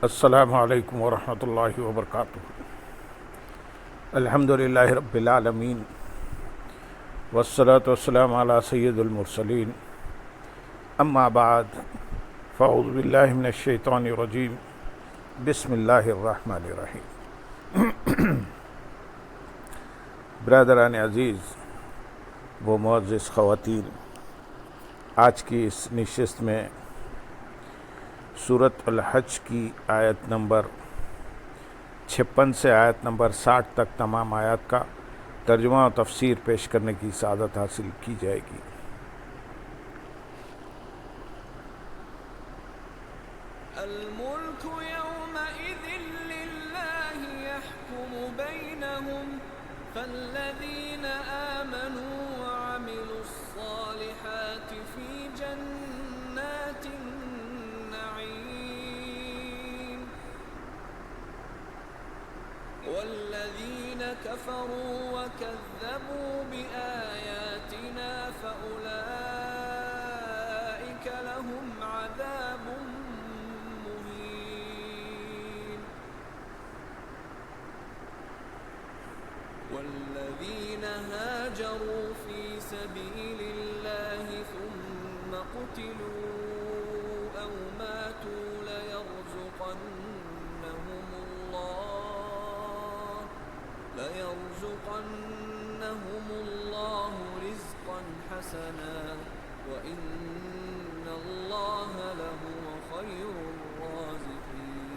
السلام علیکم ورحمۃ اللہ وبرکاتہ۔ الحمد للہ رب العالمین والصلاة والسلام علی سید المرسلین، اما بعد فاعوذ باللہ من الشیطان الرجیم، بسم اللہ الرحمن الرحیم۔ برادران عزیز و معزز خواتین، آج کی اس نشست میں سورۃ الحج کی آیت نمبر 56 سے آیت نمبر 60 تک تمام آیات کا ترجمہ و تفسیر پیش کرنے کی سعادت حاصل کی جائے گی۔ الملك يومئذ لله يحكم بينهم فالذين آمنوا وعملوا الصالحات في جنات النعيم والذين كفروا وكذبوا بآياتنا فأولئك لهم عذاب مهين والذين هاجروا في سبيل الله ثم قتلوا أو ماتوا ليرزقنهم الله رزقا حسنا وإن الله لهو خير الرازقين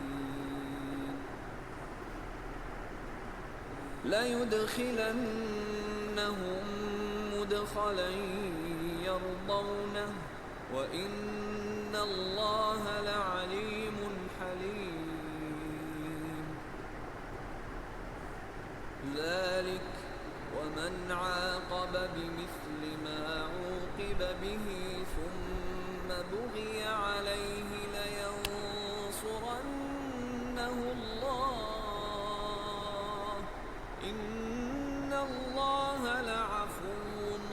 ليدخلنهم مدخلا يرضونه وإن الله لعليم حليم ذلك ومن عاقب بمثل ما عوقب به ثم بغي عليه لينصرنه الله إن الله لعفو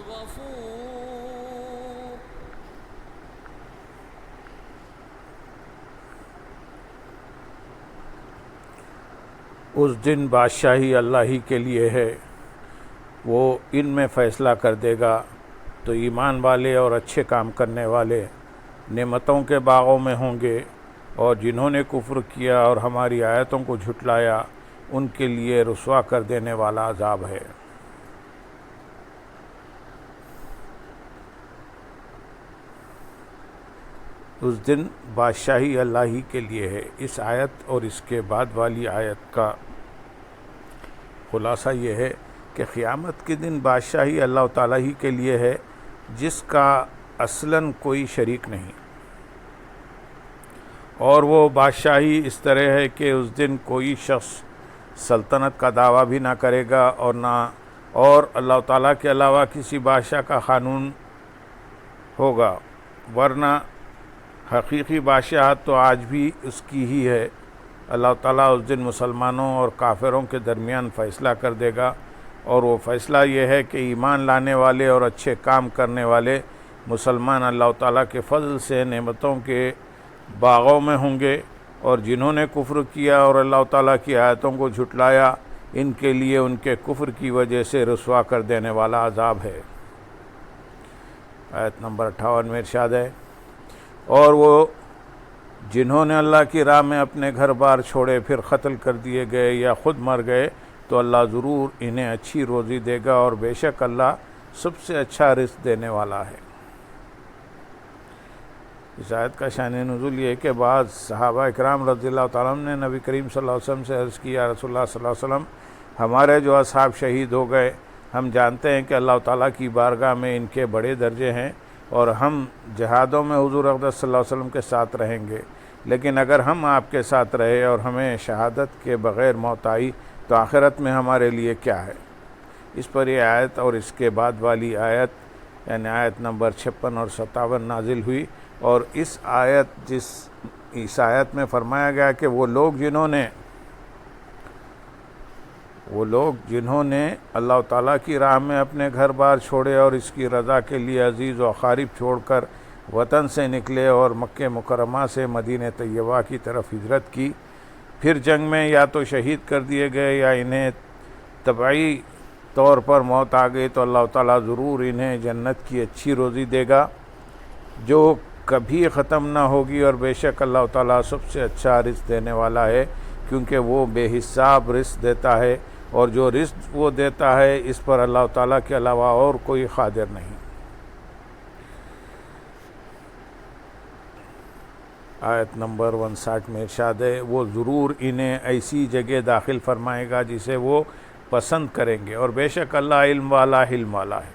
غفور۔ اس دن بادشاہی اللہ ہی کے لیے ہے، وہ ان میں فیصلہ کر دے گا تو ایمان والے اور اچھے کام کرنے والے نعمتوں کے باغوں میں ہوں گے، اور جنہوں نے کفر کیا اور ہماری آیتوں کو جھٹلایا ان کے لیے رسوا کر دینے والا عذاب ہے۔ اس دن بادشاہی اللہ ہی کے لیے ہے۔ اس آیت اور اس کے بعد والی آیت کا خلاصہ یہ ہے کہ قیامت کے دن بادشاہی اللہ تعالیٰ ہی کے لیے ہے، جس کا اصلاً کوئی شریک نہیں، اور وہ بادشاہی اس طرح ہے کہ اس دن کوئی شخص سلطنت کا دعویٰ بھی نہ کرے گا اور اللہ تعالیٰ کے علاوہ کسی بادشاہ کا قانون ہوگا، ورنہ حقیقی بادشاہت تو آج بھی اس کی ہی ہے۔ اللہ تعالیٰ اس دن مسلمانوں اور کافروں کے درمیان فیصلہ کر دے گا، اور وہ فیصلہ یہ ہے کہ ایمان لانے والے اور اچھے کام کرنے والے مسلمان اللہ تعالیٰ کے فضل سے نعمتوں کے باغوں میں ہوں گے، اور جنہوں نے کفر کیا اور اللہ تعالیٰ کی آیتوں کو جھٹلایا ان کے لیے ان کے کفر کی وجہ سے رسوا کر دینے والا عذاب ہے۔ آیت نمبر 58 میں ارشاد ہے، اور وہ جنہوں نے اللہ کی راہ میں اپنے گھر بار چھوڑے پھر قتل کر دیے گئے یا خود مر گئے تو اللہ ضرور انہیں اچھی روزی دے گا، اور بے شک اللہ سب سے اچھا رزق دینے والا ہے۔ اس آیت کا شان نزول یہ ہے کہ بعض صحابہ اکرام رضی اللہ تعالیٰ عنہ نے نبی کریم صلی اللہ علیہ وسلم سے عرض کیا، رسول اللہ صلی اللہ علیہ وسلم، ہمارے جو اصحاب شہید ہو گئے، ہم جانتے ہیں کہ اللہ تعالیٰ کی بارگاہ میں ان کے بڑے درجے ہیں، اور ہم جہادوں میں حضور اقدس صلی اللہ علیہ وسلم کے ساتھ رہیں گے، لیکن اگر ہم آپ کے ساتھ رہے اور ہمیں شہادت کے بغیر موت آئی تو آخرت میں ہمارے لیے کیا ہے؟ اس پر یہ آیت اور اس کے بعد والی آیت یعنی آیت نمبر 56 اور 57 نازل ہوئی، اور اس آیت میں فرمایا گیا کہ وہ لوگ جنہوں نے اللہ تعالیٰ کی راہ میں اپنے گھر بار چھوڑے اور اس کی رضا کے لیے عزیز و اقارب چھوڑ کر وطن سے نکلے اور مکہ مکرمہ سے مدینہ طیبہ کی طرف ہجرت کی، پھر جنگ میں یا تو شہید کر دیے گئے یا انہیں طبعی طور پر موت آ گئی، تو اللہ تعالیٰ ضرور انہیں جنت کی اچھی روزی دے گا جو کبھی ختم نہ ہوگی، اور بے شک اللہ تعالیٰ سب سے اچھا رزق دینے والا ہے، کیونکہ وہ بے حساب رزق دیتا ہے، اور جو رزق وہ دیتا ہے اس پر اللہ تعالیٰ کے علاوہ اور کوئی قادر نہیں۔ آیت نمبر 59 میں ارشاد ہے، وہ ضرور انہیں ایسی جگہ داخل فرمائے گا جسے وہ پسند کریں گے، اور بے شک اللہ علم والا حلم والا ہے۔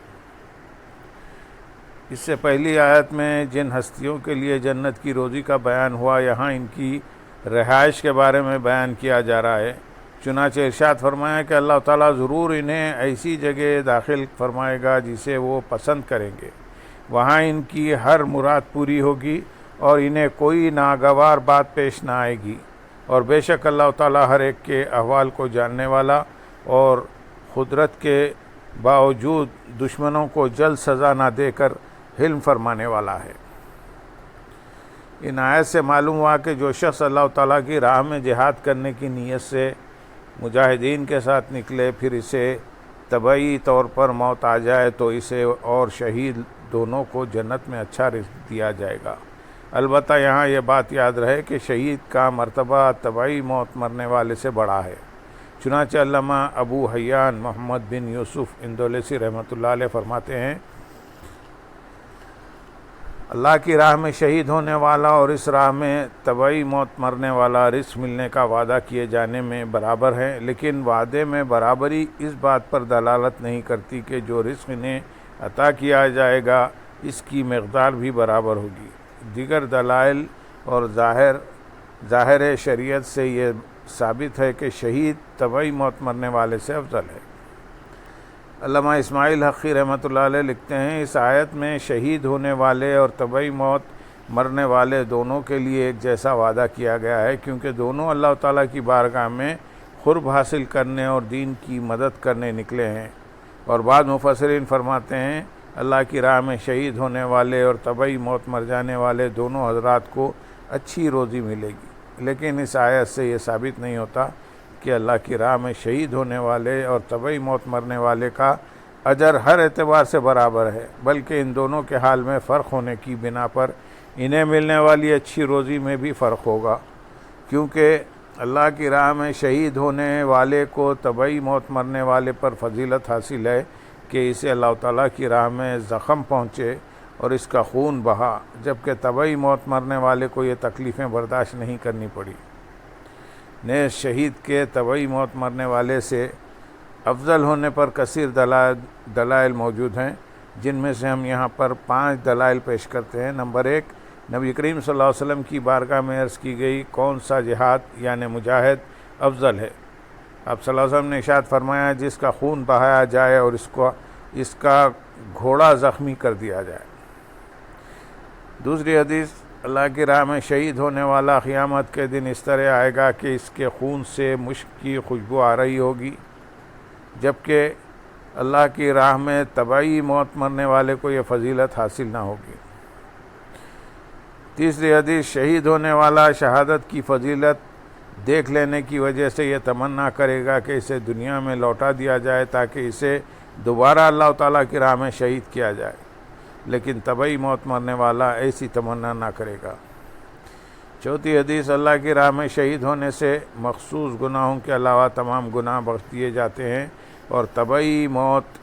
اس سے پہلی آیت میں جن ہستیوں کے لیے جنت کی روزی کا بیان ہوا، یہاں ان کی رہائش کے بارے میں بیان کیا جا رہا ہے۔ چنانچہ ارشاد فرمایا کہ اللہ تعالیٰ ضرور انہیں ایسی جگہ داخل فرمائے گا جسے وہ پسند کریں گے، وہاں ان کی ہر مراد پوری ہوگی اور انہیں کوئی ناگوار بات پیش نہ آئے گی، اور بے شک اللہ تعالیٰ ہر ایک کے احوال کو جاننے والا اور قدرت کے باوجود دشمنوں کو جلد سزا نہ دے کر حلم فرمانے والا ہے۔ ان آیت سے معلوم ہوا کہ جو شخص اللہ تعالیٰ کی راہ میں جہاد کرنے کی نیت سے مجاہدین کے ساتھ نکلے، پھر اسے طبعی طور پر موت آ جائے تو اسے اور شہید دونوں کو جنت میں اچھا رزق دیا جائے گا۔ البتہ یہاں یہ بات یاد رہے کہ شہید کا مرتبہ طبعی موت مرنے والے سے بڑا ہے۔ چنانچہ علامہ ابو حیان محمد بن یوسف اندولسی رحمۃ اللہ علیہ فرماتے ہیں، اللہ کی راہ میں شہید ہونے والا اور اس راہ میں طبعی موت مرنے والا رزق ملنے کا وعدہ کیے جانے میں برابر ہیں، لیکن وعدے میں برابری اس بات پر دلالت نہیں کرتی کہ جو رزق انہیں عطا کیا جائے گا اس کی مقدار بھی برابر ہوگی۔ دیگر دلائل اور ظاہر شریعت سے یہ ثابت ہے کہ شہید طبعی موت مرنے والے سے افضل ہے۔ علامہ اسماعیل حقی رحمۃ اللہ علیہ لکھتے ہیں، اس آیت میں شہید ہونے والے اور طبعی موت مرنے والے دونوں کے لیے ایک جیسا وعدہ کیا گیا ہے، کیونکہ دونوں اللہ تعالیٰ کی بارگاہ میں قرب حاصل کرنے اور دین کی مدد کرنے نکلے ہیں۔ اور بعض مفسرین فرماتے ہیں، اللہ کی راہ میں شہید ہونے والے اور طبعی موت مر جانے والے دونوں حضرات کو اچھی روزی ملے گی، لیکن اس آیت سے یہ ثابت نہیں ہوتا کہ اللہ کی راہ میں شہید ہونے والے اور طبعی موت مرنے والے کا اجر ہر اعتبار سے برابر ہے، بلکہ ان دونوں کے حال میں فرق ہونے کی بنا پر انہیں ملنے والی اچھی روزی میں بھی فرق ہوگا، کیونکہ اللہ کی راہ میں شہید ہونے والے کو طبعی موت مرنے والے پر فضیلت حاصل ہے کہ اسے اللہ تعالیٰ کی راہ میں زخم پہنچے اور اس کا خون بہا، جبکہ طبعی موت مرنے والے کو یہ تکلیفیں برداشت نہیں کرنی پڑی۔ نیز شہید کے طبعی موت مرنے والے سے افضل ہونے پر کثیر دلائل موجود ہیں، جن میں سے ہم یہاں پر 5 دلائل پیش کرتے ہیں۔ نمبر 1، نبی کریم صلی اللہ علیہ وسلم کی بارگاہ میں عرض کی گئی کون سا جہاد یعنی مجاہد افضل ہے؟ آپ صلی اللہ علیہ وسلم نے ارشاد فرمایا، جس کا خون بہایا جائے اور اس کا گھوڑا زخمی کر دیا جائے۔ دوسری حدیث، اللہ کی راہ میں شہید ہونے والا قیامت کے دن اس طرح آئے گا کہ اس کے خون سے مشک کی خوشبو آ رہی ہوگی، جبکہ اللہ کی راہ میں طبعی موت مرنے والے کو یہ فضیلت حاصل نہ ہوگی۔ تیسری حدیث، شہید ہونے والا شہادت کی فضیلت دیکھ لینے کی وجہ سے یہ تمنا کرے گا کہ اسے دنیا میں لوٹا دیا جائے تاکہ اسے دوبارہ اللہ تعالیٰ کی راہ میں شہید کیا جائے، لیکن طبعی موت مرنے والا ایسی تمنا نہ کرے گا۔ چوتھی حدیث، اللہ کی راہ میں شہید ہونے سے مخصوص گناہوں کے علاوہ تمام گناہ بخش دیے جاتے ہیں، اور طبعی موت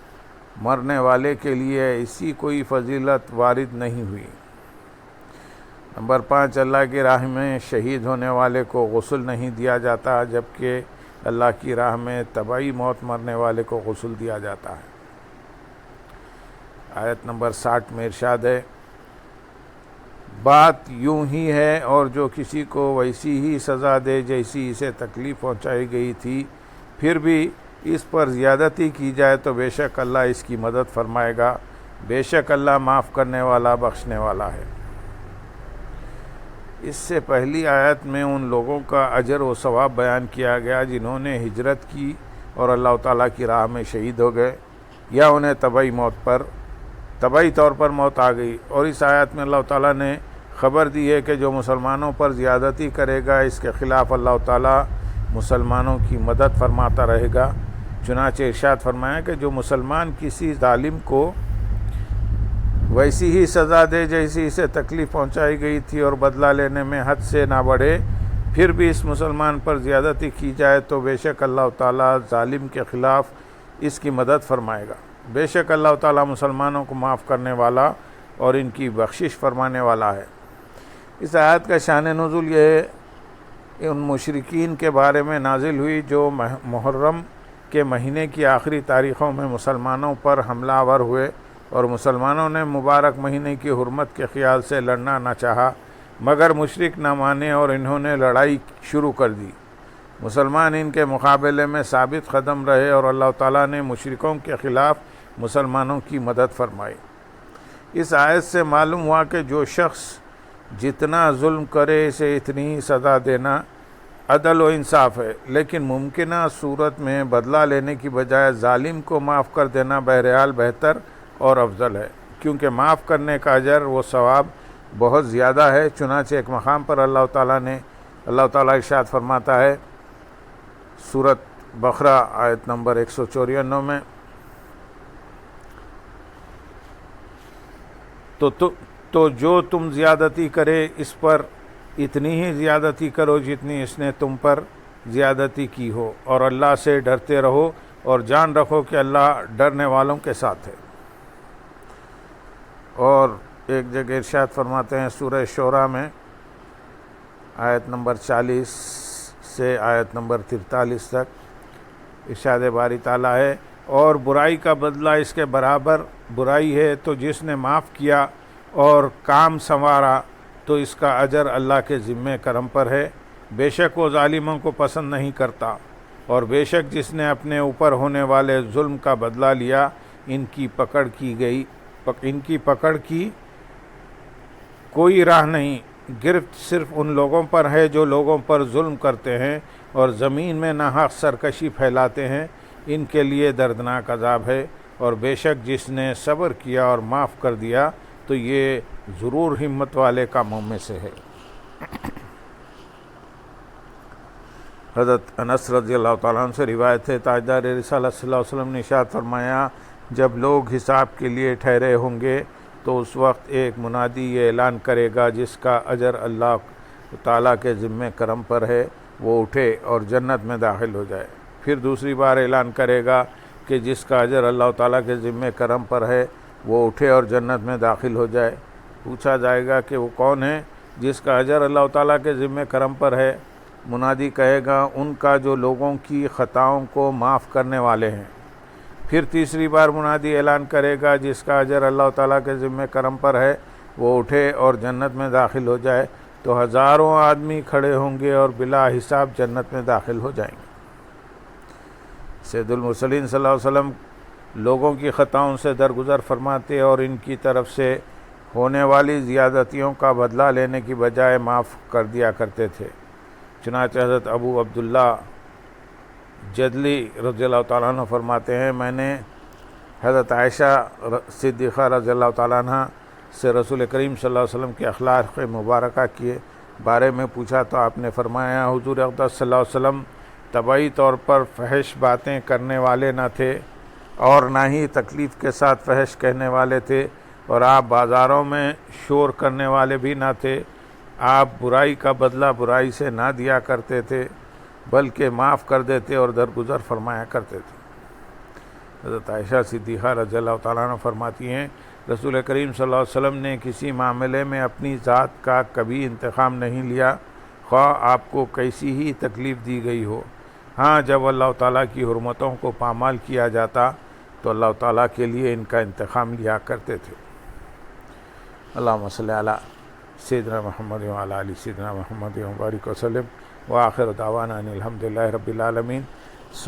مرنے والے کے لیے ایسی کوئی فضیلت وارد نہیں ہوئی۔ نمبر 5، اللہ کی راہ میں شہید ہونے والے کو غسل نہیں دیا جاتا، جبکہ اللہ کی راہ میں طبعی موت مرنے والے کو غسل دیا جاتا ہے۔ آیت نمبر 60 میں ارشاد ہے، بات یوں ہی ہے اور جو کسی کو ویسی ہی سزا دے جیسی اسے تکلیف پہنچائی گئی تھی، پھر بھی اس پر زیادتی کی جائے تو بے شک اللہ اس کی مدد فرمائے گا، بے شک اللہ معاف کرنے والا بخشنے والا ہے۔ اس سے پہلی آیت میں ان لوگوں کا اجر و ثواب بیان کیا گیا جنہوں نے ہجرت کی اور اللہ تعالیٰ کی راہ میں شہید ہو گئے، یا انہیں طبعی طور پر موت آ گئی۔ اور اس آیت میں اللہ تعالیٰ نے خبر دی ہے کہ جو مسلمانوں پر زیادتی کرے گا اس کے خلاف اللہ تعالیٰ مسلمانوں کی مدد فرماتا رہے گا۔ چنانچہ ارشاد فرمایا کہ جو مسلمان کسی ظالم کو ویسی ہی سزا دے جیسی اسے تکلیف پہنچائی گئی تھی اور بدلہ لینے میں حد سے نہ بڑھے، پھر بھی اس مسلمان پر زیادتی کی جائے تو بے شک اللہ تعالیٰ ظالم کے خلاف اس کی مدد فرمائے گا۔ بے شک اللہ تعالیٰ مسلمانوں کو معاف کرنے والا اور ان کی بخشش فرمانے والا ہے۔ اس آیت کا شان نزول یہ ہے ان مشرکین کے بارے میں نازل ہوئی جو محرم کے مہینے کی آخری تاریخوں میں مسلمانوں پر حملہ آور ہوئے اور مسلمانوں نے مبارک مہینے کی حرمت کے خیال سے لڑنا نہ چاہا، مگر مشرک نہ مانے اور انہوں نے لڑائی شروع کر دی۔ مسلمان ان کے مقابلے میں ثابت قدم رہے اور اللہ تعالیٰ نے مشرکوں کے خلاف مسلمانوں کی مدد فرمائی۔ اس آیت سے معلوم ہوا کہ جو شخص جتنا ظلم کرے اسے اتنی ہی سزا دینا عدل و انصاف ہے، لیکن ممکنہ صورت میں بدلہ لینے کی بجائے ظالم کو معاف کر دینا بہرحال بہتر اور افضل ہے، کیونکہ معاف کرنے کا اجر و ثواب بہت زیادہ ہے۔ چنانچہ ایک مقام پر اللہ تعالیٰ ارشاد فرماتا ہے سورۃ بقرہ آیت نمبر 194 میں، تو جو تم زیادتی کرے اس پر اتنی ہی زیادتی کرو جتنی اس نے تم پر زیادتی کی ہو، اور اللہ سے ڈرتے رہو اور جان رکھو کہ اللہ ڈرنے والوں کے ساتھ ہے۔ اور ایک جگہ ارشاد فرماتے ہیں سورہ شورى میں آیت نمبر 40 سے آیت نمبر 43 تک، ارشاد باری تعالیٰ ہے، اور برائی کا بدلہ اس کے برابر برائی ہے، تو جس نے معاف کیا اور کام سنوارا تو اس کا اجر اللہ کے ذمہ کرم پر ہے، بے شک وہ ظالموں کو پسند نہیں کرتا، اور بے شک جس نے اپنے اوپر ہونے والے ظلم کا بدلہ لیا ان کی پکڑ کی کوئی راہ نہیں، گرفت صرف ان لوگوں پر ہے جو لوگوں پر ظلم کرتے ہیں اور زمین میں ناحق سرکشی پھیلاتے ہیں، ان کے لیے دردناک عذاب ہے، اور بے شک جس نے صبر کیا اور معاف کر دیا تو یہ ضرور ہمت والے کاموں میں سے ہے۔ حضرت انس رضی اللہ تعالیٰ عنہ سے روایت ہے، تاجدار رسالت صلی اللہ علیہ وسلم نے ارشاد فرمایا، جب لوگ حساب کے لیے ٹھہرے ہوں گے تو اس وقت ایک منادی یہ اعلان کرے گا جس کا اجر اللہ تعالیٰ کے ذمہ کرم پر ہے وہ اٹھے اور جنت میں داخل ہو جائے۔ پھر دوسری بار اعلان کرے گا کہ جس کا اجر اللہ تعالیٰ کے ذمہ کرم پر ہے وہ اٹھے اور جنت میں داخل ہو جائے۔ پوچھا جائے گا کہ وہ کون ہے جس کا اجر اللہ تعالیٰ کے ذمہ کرم پر ہے؟ منادی کہے گا ان کا جو لوگوں کی خطاؤں کو معاف کرنے والے ہیں۔ پھر تیسری بار منادی اعلان کرے گا جس کا اجر اللہ تعالیٰ کے ذمہ کرم پر ہے وہ اٹھے اور جنت میں داخل ہو جائے، تو ہزاروں آدمی کھڑے ہوں گے اور بلا حساب جنت میں داخل ہو جائیں گے۔ سید المرسلین صلی اللہ علیہ وسلم لوگوں کی خطاؤں سے درگزر فرماتے اور ان کی طرف سے ہونے والی زیادتیوں کا بدلہ لینے کی بجائے معاف کر دیا کرتے تھے۔ چنانچہ حضرت ابو عبداللہ جدلی رضی اللہ تعالیٰ عنہ فرماتے ہیں، میں نے حضرت عائشہ صدیقہ رضی اللہ تعالیٰ عنہ سے رسول کریم صلی اللہ علیہ وسلم کے اخلاق مبارکہ کے بارے میں پوچھا تو آپ نے فرمایا، حضور اقدس صلی اللہ علیہ وسلم طبعی طور پر فحش باتیں کرنے والے نہ تھے اور نہ ہی تکلیف کے ساتھ فحش کہنے والے تھے، اور آپ بازاروں میں شور کرنے والے بھی نہ تھے۔ آپ برائی کا بدلہ برائی سے نہ دیا کرتے تھے بلکہ معاف کر دیتے اور درگزر فرمایا کرتے تھے۔ حضرت عائشہ صدیقہ رضی اللہ تعالیٰ عنہ فرماتی ہیں، رسول کریم صلی اللہ علیہ وسلم نے کسی معاملے میں اپنی ذات کا کبھی انتقام نہیں لیا، خواہ آپ کو کیسی ہی تکلیف دی گئی ہو۔ ہاں، جب اللہ تعالیٰ کی حرمتوں کو پامال کیا جاتا تو اللہ تعالیٰ کے لیے ان کا انتقام لیا کرتے تھے۔ اللہم صلی علی سیدنا محمد وعلی آل سیدنا محمد وبارک وسلم، وآخر دعوانا ان الحمدللہ رب العالمین۔